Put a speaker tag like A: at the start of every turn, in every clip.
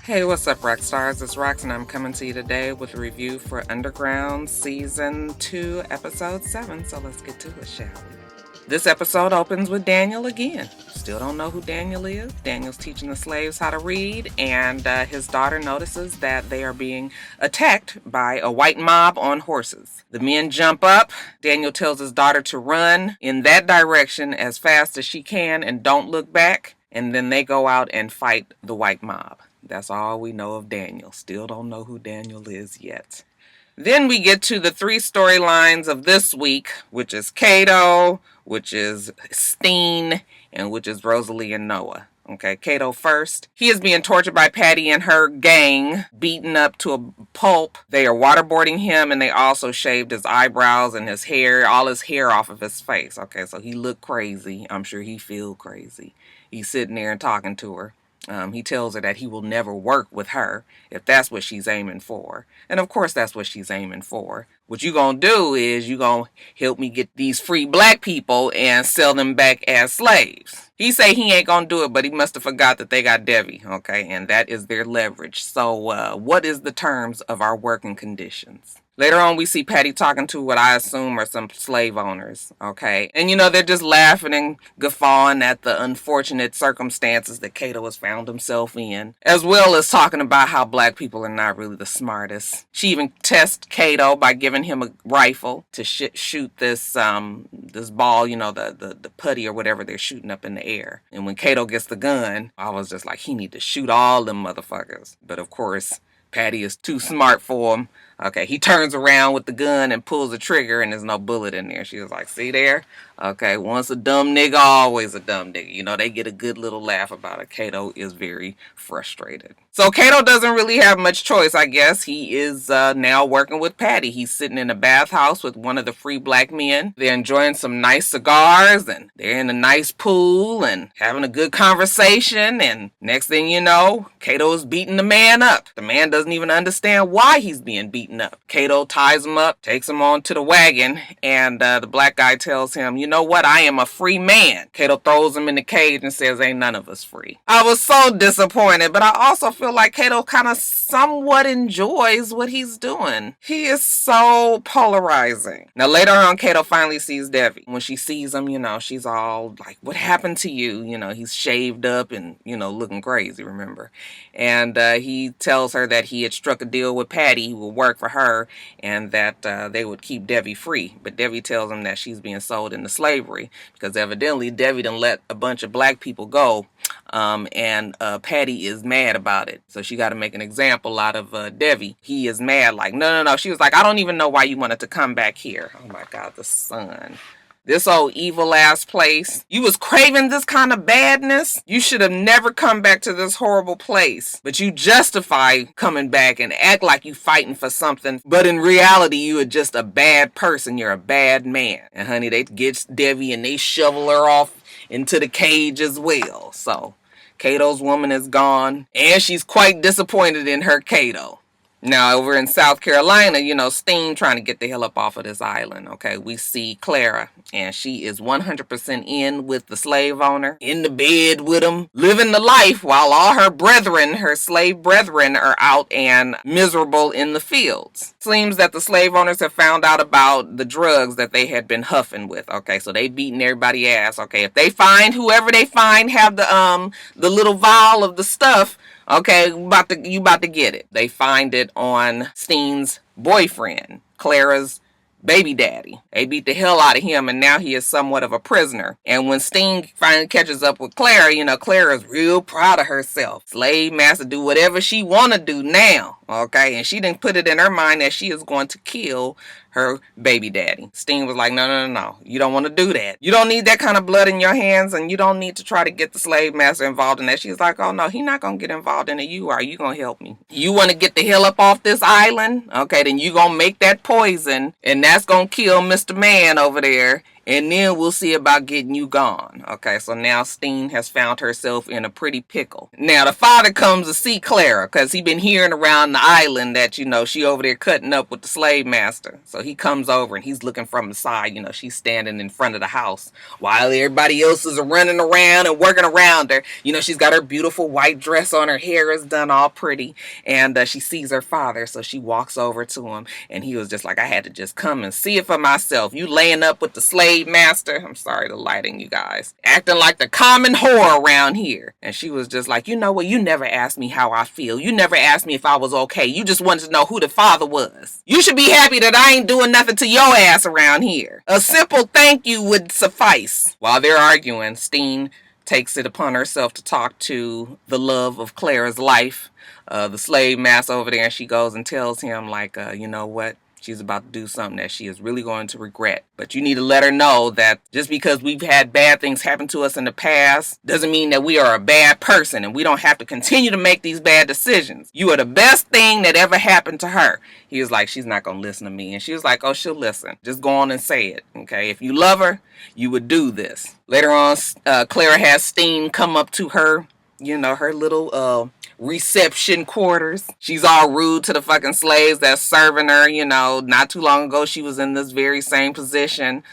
A: Hey, what's up, Roxstars? It's Rox, and I'm coming to you today with a review for Underground Season 2, Episode 7. So let's get to it, shall we? This episode opens with Daniel again. Still don't know who Daniel is. Daniel's teaching the slaves how to read, and his daughter notices that they are being attacked by a white mob on horses. The men jump up. Daniel tells his daughter to run in that direction as fast as she can and don't look back, and then they go out and fight the white mob. That's all we know of Daniel. Still don't know who Daniel is yet. Then we get to the three storylines of this week, which is Kato, which is Steen, and which is Rosalie and Noah. Okay, Kato first. He is being tortured by Patty and her gang, beaten up to a pulp. They are waterboarding him, and they also shaved his eyebrows and his hair, all his hair off of his face. Okay, so he looked crazy. I'm sure he feel crazy. He's sitting there and talking to her. He tells her that he will never work with her if that's what she's aiming for. And of course that's what she's aiming for. What you gonna do is you gonna help me get these free black people and sell them back as slaves. He say he ain't gonna do it, but he must have forgot that they got Debbie, okay? And that is their leverage. So what is the terms of our working conditions? Later on, we see Patty talking to what I assume are some slave owners, okay? And, they're just laughing and guffawing at the unfortunate circumstances that Kato has found himself in, as well as talking about how black people are not really the smartest. She even tests Kato by giving him a rifle to shoot this ball, the putty or whatever they're shooting up in the air. And when Kato gets the gun, I was just like, he need to shoot all them motherfuckers. But, of course, Patty is too smart for him. Okay, he turns around with the gun and pulls the trigger, and there's no bullet in there. She was like, see there? Okay, once a dumb nigga, always a dumb nigga. They get a good little laugh about it. Kato is very frustrated. So Kato doesn't really have much choice, I guess. He is now working with Patty. He's sitting in a bathhouse with one of the free black men. They're enjoying some nice cigars, and they're in a nice pool and having a good conversation. And next thing you know, Kato is beating the man up. The man doesn't even understand why he's being beaten up. Kato ties him up, takes him on to the wagon, and the black guy tells him, you know what, I am a free man. Kato throws him in the cage and says, ain't none of us free. I was so disappointed, but I also feel like Kato kind of somewhat enjoys what he's doing. He is so polarizing. Now later on, Kato finally sees Debbie. When she sees him, she's all like, what happened to you? He's shaved up and, looking crazy, remember? And he tells her that he had struck a deal with Patty who would work for her and that they would keep Debbie free. But Debbie tells him that she's being sold into slavery because evidently Debbie done let a bunch of black people go. And Patty is mad about it. So she got to make an example out of Debbie. He is mad like, no. She was like, I don't even know why you wanted to come back here. Oh my God, the sun. This old evil ass place. You was craving this kind of badness. You should have never come back to this horrible place. But you justify coming back and act like you fighting for something. But in reality, you are just a bad person. You're a bad man. And honey, they get Debbie and they shovel her off into the cage as well. So Kato's woman is gone. And she's quite disappointed in her Kato. Now, over in South Carolina, Steen trying to get the hell up off of this island, okay? We see Clara, and she is 100% in with the slave owner, in the bed with him, living the life while all her brethren, her slave brethren, are out and miserable in the fields. Seems that the slave owners have found out about the drugs that they had been huffing with, okay? So they beating everybody's ass, okay? If they find, whoever they find, have the little vial of the stuff, okay, you about to get it. They find it on Steen's boyfriend, Clara's baby daddy. They beat the hell out of him, and now he is somewhat of a prisoner. And when Steen finally catches up with Clara, Clara's real proud of herself. Slave master do whatever she want to do now, okay? And she didn't put it in her mind that she is going to kill her baby daddy. Steen was like, no. You don't want to do that. You don't need that kind of blood in your hands, and you don't need to try to get the slave master involved in that. She's like, oh no, he's not going to get involved in it. You are. You going to help me. You want to get the hell up off this island? Okay, then you going to make that poison, and that's going to kill Mr. Man over there and then we'll see about getting you gone. Okay, so now Steen has found herself in a pretty pickle. Now the father comes to see Clara because he been hearing around the island that, she over there cutting up with the slave master. So he comes over and he's looking from the side. She's standing in front of the house while everybody else is running around and working around her. She's got her beautiful white dress on, her hair is done all pretty, and she sees her father, so she walks over to him, and he was just like, I had to just come and see it for myself. You laying up with the slave master? I'm sorry, the lighting, you guys. Acting like the common whore around here. And she was just like, you know what? You never asked me how I feel. You never asked me if I was okay. You just wanted to know who the father was. You should be happy that I ain't doing nothing to your ass around here. A simple thank you would suffice. While they're arguing, Steen takes it upon herself to talk to the love of Clara's life, the slave master over there, and she goes and tells him, like, you know what? She's about to do something that she is really going to regret. But you need to let her know that just because we've had bad things happen to us in the past doesn't mean that we are a bad person and we don't have to continue to make these bad decisions. You are the best thing that ever happened to her. He was like, she's not going to listen to me. And she was like, oh, she'll listen. Just go on and say it. Okay. If you love her, you would do this. Later on, Clara has Steen come up to her, her little, reception quarters. She's all rude to the fucking slaves that's serving her. Not too long ago she was in this very same position.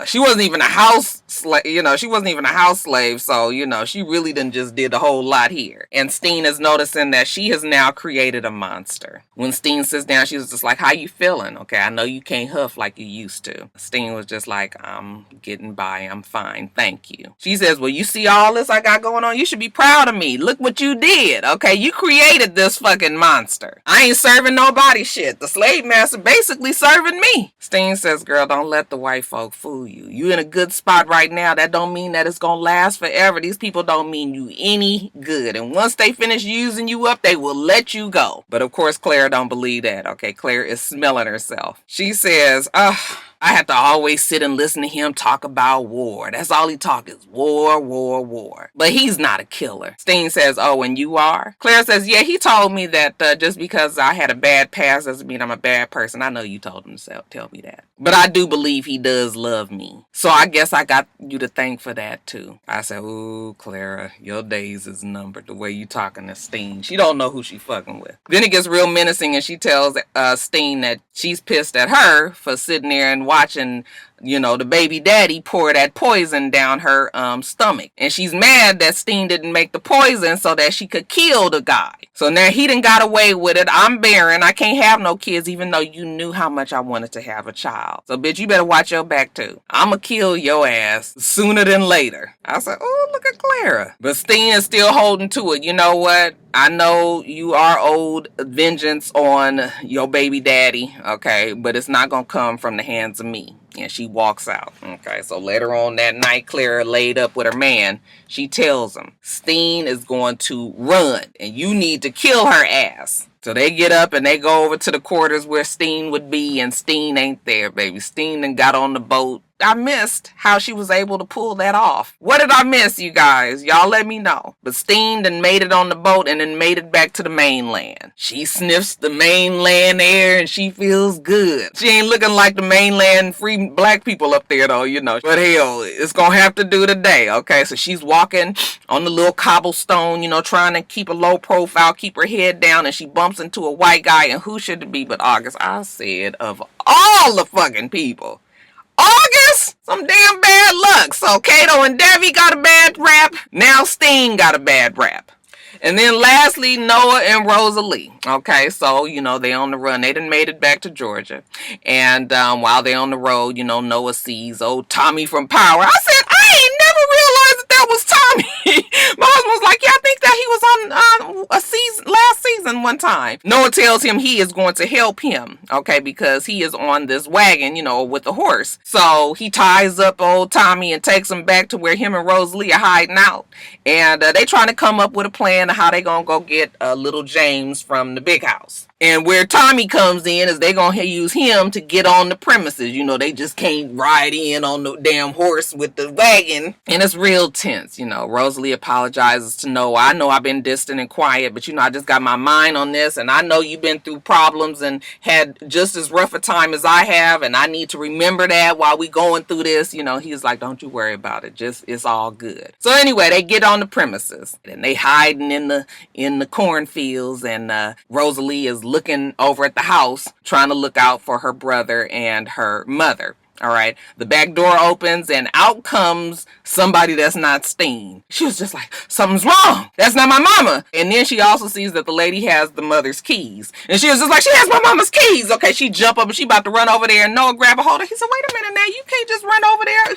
A: She wasn't even a house slave, she wasn't even a house slave. So, she really done just did a whole lot here. And Steen is noticing that she has now created a monster. When Steen sits down, she was just like, how you feeling? Okay, I know you can't huff like you used to. Steen was just like, I'm getting by. I'm fine. Thank you. She says, well, you see all this I got going on? You should be proud of me. Look what you did. Okay, you created this fucking monster. I ain't serving nobody shit. The slave master basically serving me. Steen says, girl, don't let the white folk fool you. You in a good spot right now. That don't mean that it's gonna last forever. These people don't mean you any good. And once they finish using you up, they will let you go. But of course, Claire don't believe that. Okay, Claire is smelling herself. She says, I have to always sit and listen to him talk about war. That's all he talk is war, war, war. But he's not a killer. Steen says, oh, and you are? Claire says, yeah, he told me that just because I had a bad past doesn't mean I'm a bad person. I know you told him to tell me that. But I do believe he does love me. So I guess I got you to thank for that too. I said, ooh, Clara, your days is numbered the way you talking to Steen. She don't know who she fucking with. Then it gets real menacing and she tells Steen that she's pissed at her for sitting there and watching the baby daddy pour that poison down her stomach. And she's mad that Steen didn't make the poison so that she could kill the guy. So now he done got away with it. I'm barren. I can't have no kids even though you knew how much I wanted to have a child. So bitch, you better watch your back too. I'ma kill your ass sooner than later. I said, oh, look at Clara. But Steen is still holding to it. You know what? I know you are owed vengeance on your baby daddy, okay, but it's not going to come from the hands of me. And she walks out. Okay, so later on that night, Clara laid up with her man. She tells him, Steen is going to run and you need to kill her ass. So they get up and they go over to the quarters where Steen would be, and Steen ain't there, baby. Steen done got on the boat. I missed how she was able to pull that off. What did I miss, you guys? Y'all let me know. But Steen done made it on the boat and then made it back to the mainland. She sniffs the mainland air and she feels good. She ain't looking like the mainland free black people up there though, But hell, it's gonna have to do today, okay? So she's walking on the little cobblestone, trying to keep a low profile, keep her head down, and she bumps into a white guy, and who should it be but August? I said, of all the fucking people. August? Some damn bad luck. So Kato and Debbie got a bad rap. Now Steen got a bad rap. And then lastly, Noah and Rosalie. Okay, so, they on the run. They done made it back to Georgia. And while they on the road, Noah sees old Tommy from Power. I said, I ain't never realized that was Tommy. My husband was like, yeah, I think that he was on a season, last season one time. Noah tells him he is going to help him, okay, because he is on this wagon, with the horse. So he ties up old Tommy and takes him back to where him and Rosalie are hiding out. And they trying to come up with a plan of how they gonna go get little James from the big house. And where Tommy comes in is they gonna use him to get on the premises. You know, they just can't ride in on the damn horse with the wagon. And it's real tense, you know. Rosalie apologizes to Noah. I know I've been distant and quiet, but you know, I just got my mind on this, and I know you've been through problems and had just as rough a time as I have, and I need to remember that while we going through this. You know, he's like, don't you worry about it. Just, it's all good. So anyway, they get on the premises and they hiding in the cornfields, and Rosalie is looking over at the house, trying to look out for her brother and her mother. All right. The back door opens and out comes somebody that's not Steen. She was just like, something's wrong. That's not my mama. And then she also sees that the lady has the mother's keys. And she was just like, she has my mama's keys. Okay. She jump up and she about to run over there, and Noah grab a hold of her. He said, wait a minute now. You can't just run over there.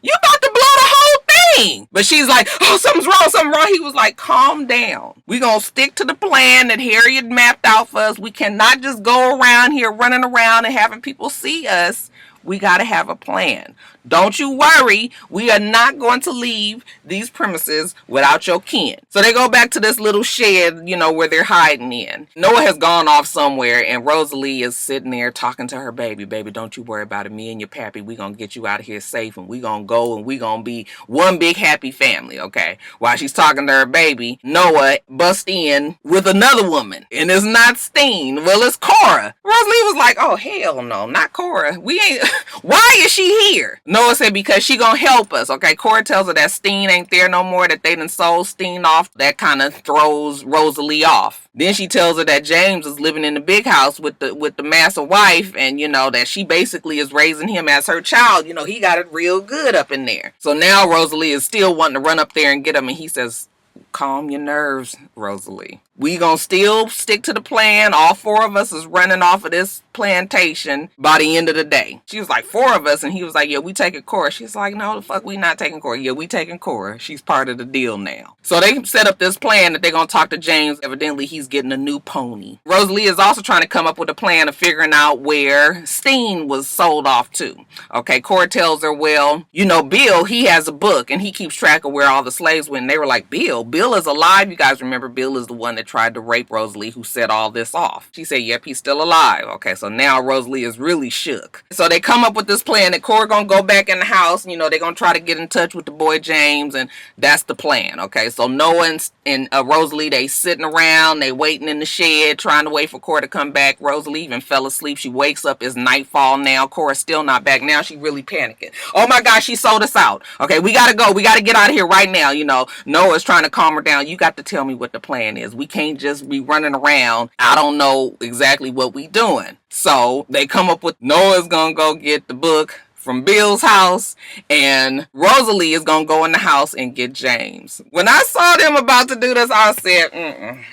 A: You about to blow the whole thing. But she's like, oh, something's wrong, something wrong. He was like, calm down. We're going to stick to the plan that Harriet mapped out for us. We cannot just go around here running around and having people see us. We got to have a plan. Don't you worry. We are not going to leave these premises without your kin. So they go back to this little shed, you know, where they're hiding in. Noah has gone off somewhere, and Rosalie is sitting there talking to her baby. Baby, don't you worry about it. Me and your pappy, we going to get you out of here safe, and we going to go, and we going to be one big happy family, okay? While she's talking to her baby, Noah busts in with another woman, and it's not Steen. Well, it's Cora. Rosalie was like, oh, hell no, not Cora. We ain't... Why is she here? Noah said, because she gonna help us. Okay, Cora tells her that Steen ain't there no more, that they done sold Steen off. That kind of throws Rosalie off. Then she tells her that James is living in the big house with the master wife, and you know that she basically is raising him as her child. You know, he got it real good up in there. So now Rosalie is still wanting to run up there and get him, and he says, calm your nerves, Rosalie. We gonna still stick to the plan. All four of us is running off of this plantation by the end of the day. She was like, four of us, and he was like, yeah, we taking Cora. She's like, no, the fuck, we not taking Cora. Yeah, we taking Cora. She's part of the deal now. So they set up this plan that they're gonna talk to James. Evidently, he's getting a new pony. Rosalie is also trying to come up with a plan of figuring out where Steen was sold off to. Okay, Cora tells her, well, you know, Bill, he has a book, and he keeps track of where all the slaves went. And they were like, Bill is alive. You guys remember Bill is the one that tried to rape Rosalie, who set all this off. She said, yep, he's still alive. Okay, so now Rosalie is really shook. So they come up with this plan that Cora gonna go back in the house. You know, they're gonna try to get in touch with the boy James, and that's the plan. Okay, so Noah and Rosalie, they sitting around, they waiting in the shed, trying to wait for Cora to come back. Rosalie even fell asleep. She wakes up, it's nightfall now. Cora's still not back. Now she really panicking. Oh my gosh, she sold us out. Okay, we gotta go. We gotta get out of here right now. You know, Noah's trying to calm her down. You got to tell me what the plan is. We can't just be running around. I don't know exactly what we doing. So they come up with Noah's gonna go get the book from Bill's house, and Rosalie is gonna go in the house and get James. When I saw them about to do this, I said,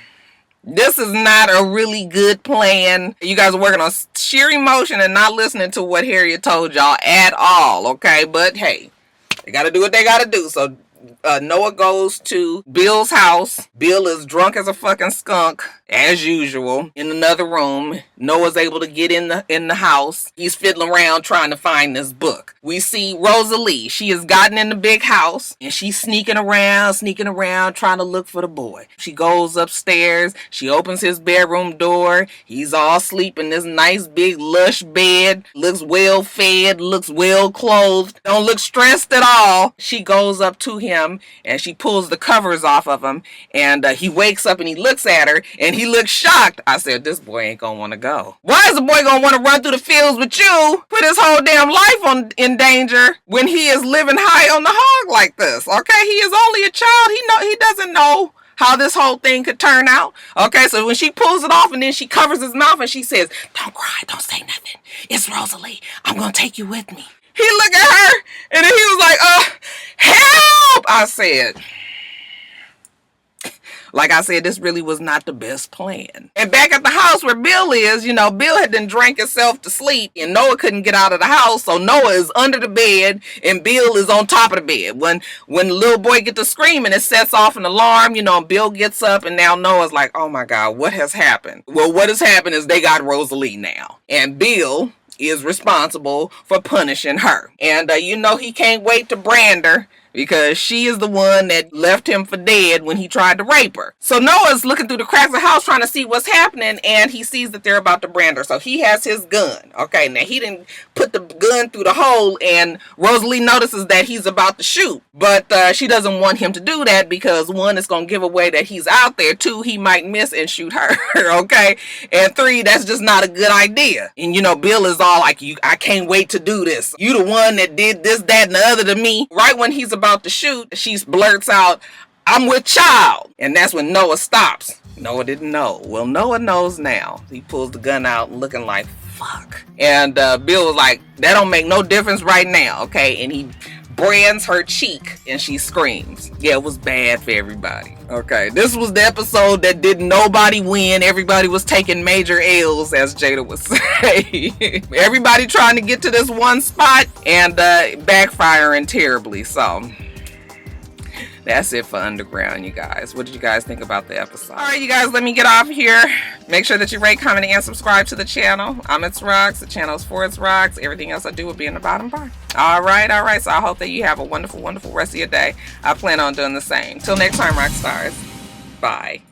A: this is not a really good plan. You guys are working on sheer emotion and not listening to what Harriet told y'all at all, okay? But hey, they gotta do what they gotta do. So Noah goes to Bill's house. Bill is drunk as a fucking skunk, as usual, in another room. Noah's able to get in the house. He's fiddling around trying to find this book. We see Rosalie. She has gotten in the big house, and she's sneaking around, trying to look for the boy. She goes upstairs. She opens his bedroom door. He's all asleep in this nice big lush bed. Looks well fed, looks well clothed, don't look stressed at all. She goes up to him, and she pulls the covers off of him, and he wakes up and he looks at her, and he looks shocked. I said, this boy ain't gonna want to go. Why is the boy gonna want to run through the fields with you, put his whole damn life in danger when he is living high on the hog like this? Okay, he is only a child. He doesn't know how this whole thing could turn out. Okay, so when she pulls it off and then she covers his mouth and she says, don't cry, don't say nothing. It's Rosalie. I'm gonna take you with me. He looked at her and then he was like, help! I said, like I said, this really was not the best plan. And back at the house where Bill is, you know, Bill had done drank himself to sleep, and Noah couldn't get out of the house, so Noah is under the bed and Bill is on top of the bed. When the little boy gets to screaming, it sets off an alarm, you know, and Bill gets up, and now Noah's like, oh my God, what has happened? Well, what has happened is they got Rosalie now, and Bill is responsible for punishing her. And you know, he can't wait to brand her because she is the one that left him for dead when he tried to rape her. So Noah's looking through the cracks of the house trying to see what's happening, and he sees that they're about to brand her. So he has his gun. Okay, now he didn't put the gun through the hole, and Rosalie notices that he's about to shoot, but she doesn't want him to do that because one, it's going to give away that he's out there. Two, he might miss and shoot her. Okay, and three, that's just not a good idea. And you know, Bill is all like, I can't wait to do this. You the one that did this, that, and the other to me. Right when he's about to shoot, she blurts out, I'm with child. And that's when Noah stops. Noah didn't know. Well, Noah knows now. He pulls the gun out looking like, fuck. And Bill was like, that don't make no difference right now, okay? And he brands her cheek and she screams. Yeah, it was bad for everybody. Okay, this was the episode that did nobody win. Everybody was taking major L's, as Jada would say. Everybody trying to get to this one spot and backfiring terribly. So that's it for Underground, you guys. What did you guys think about the episode? All right, you guys, let me get off here. Make sure that you rate, comment, and subscribe to the channel. I'm itsrox. The channel is for itsrox. Everything else I do will be in the bottom bar. All right. So I hope that you have a wonderful, wonderful rest of your day. I plan on doing the same. Till next time, Roxstars. Bye.